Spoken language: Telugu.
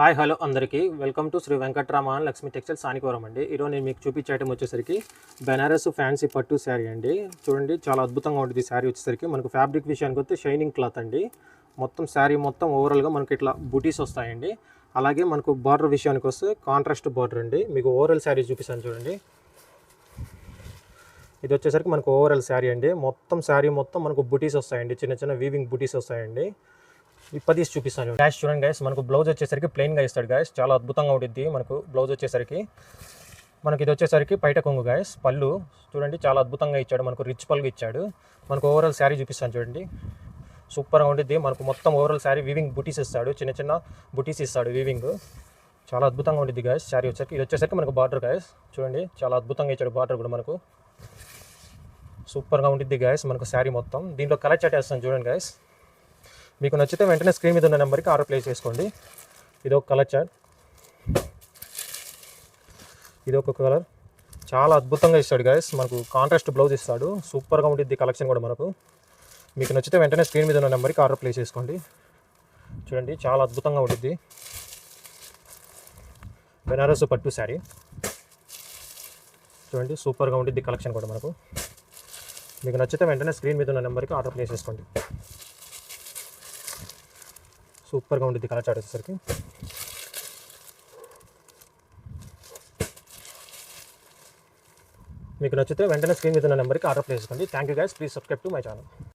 హాయ్ హలో అందరికీ welcome to Sri Venkatrama Lakshmi textiles Sanikoram అండి. ఈరోజు నేను మీకు చూపించే ఐటమ్ వచ్చేసరికి బెనారస్ ఫ్యాన్సీ పట్టు శారీ అండి. చూడండి చాలా అద్భుతంగా ఉంటుంది శారీ వచ్చేసరికి. మనకు ఫ్యాబ్రిక్ విషయానికి వస్తే షైనింగ్ క్లాత్ అండి. మొత్తం శారీ మొత్తం ఓవరాల్గా మనకి ఇట్లా బుటీస్ వస్తాయండి. అలాగే మనకు బార్డర్ విషయానికి వస్తే కాంట్రాస్ట్ బార్డర్ అండి. మీకు ఓవరాల్ శారీ చూపిస్తాను చూడండి. ఇది వచ్చేసరికి మనకు ఓవరాల్ శారీ అండి. మొత్తం శారీ మొత్తం మనకు బుటీస్ వస్తాయండి, చిన్న చిన్న వీవింగ్ బుటీస్ వస్తాయండి. ఇప్పదీసి చూపిస్తాను గ్యాస్. చూడండి గ్యాస్, మనకు బ్లౌజ్ వచ్చేసరికి ప్లెయిన్గా ఇస్తాడు గ్యాస్. చాలా అద్భుతంగా ఉంటుంది మనకు బ్లౌజ్ వచ్చేసరికి. మనకి ఇది వచ్చేసరికి పైట కొంగు గ్యాస్. పళ్ళు చూడండి చాలా అద్భుతంగా ఇచ్చాడు, మనకు రిచ్ పళ్ళు ఇచ్చాడు. మనకు ఓవరాల్ శారీ చూపిస్తాను చూడండి. సూపర్గా ఉంటుంది. మనకు మొత్తం ఓవరాల్ శారీ వీవింగ్ బుటీస్ ఇస్తాడు, చిన్న చిన్న బుటీస్ ఇస్తాడు వీవింగ్. చాలా అద్భుతంగా ఉంటుంది గ్యాస్ శారీ వచ్చేసరికి. ఇది వచ్చేసరికి మనకు బార్డర్ గ్యాస్. చూడండి చాలా అద్భుతంగా ఇచ్చాడు బార్డర్ కూడా మనకు. సూపర్గా ఉంటుంది గ్యాస్ మనకు శారీ మొత్తం. దీంట్లో కలర్ చాట్ వేస్తాను చూడండి గ్యాస్. మీకు నచ్చితే వెంటనే స్క్రీన్ మీద ఉన్న నెంబర్కి ఆర్డర్ ప్లేస్ చేసుకోండి. ఇది ఒక కలర్ చార్ట్, ఇది ఒక కలర్. చాలా అద్భుతంగా ఇస్తాడు గాయస్. మనకు కాంట్రాస్ట్ బ్లౌజ్ ఇస్తాడు. సూపర్గా ఉంటుంది కలెక్షన్ కూడా మనకు. మీకు నచ్చితే వెంటనే స్క్రీన్ మీద ఉన్న నెంబర్కి ఆర్డర్ ప్లేస్ చేసుకోండి. చూడండి చాలా అద్భుతంగా ఉంటుంది బెనారస్ పట్టు శారీ. చూడండి సూపర్గా ఉంటుంది కలెక్షన్ కూడా మనకు. మీకు నచ్చితే వెంటనే స్క్రీన్ మీద ఉన్న నెంబర్కి ఆర్డర్ ప్లేస్ చేసుకోండి. సూపర్గా ఉంటుంది కలర్ చార్ట్ వచ్చేసరికి. మీకు నచ్చితే వెంటనే స్క్రీన్ మీద ఉన్న నెంబర్కి ఆర్డర్ ప్లేస్ చేసుకోండి. Thank you guys. Please subscribe to my channel.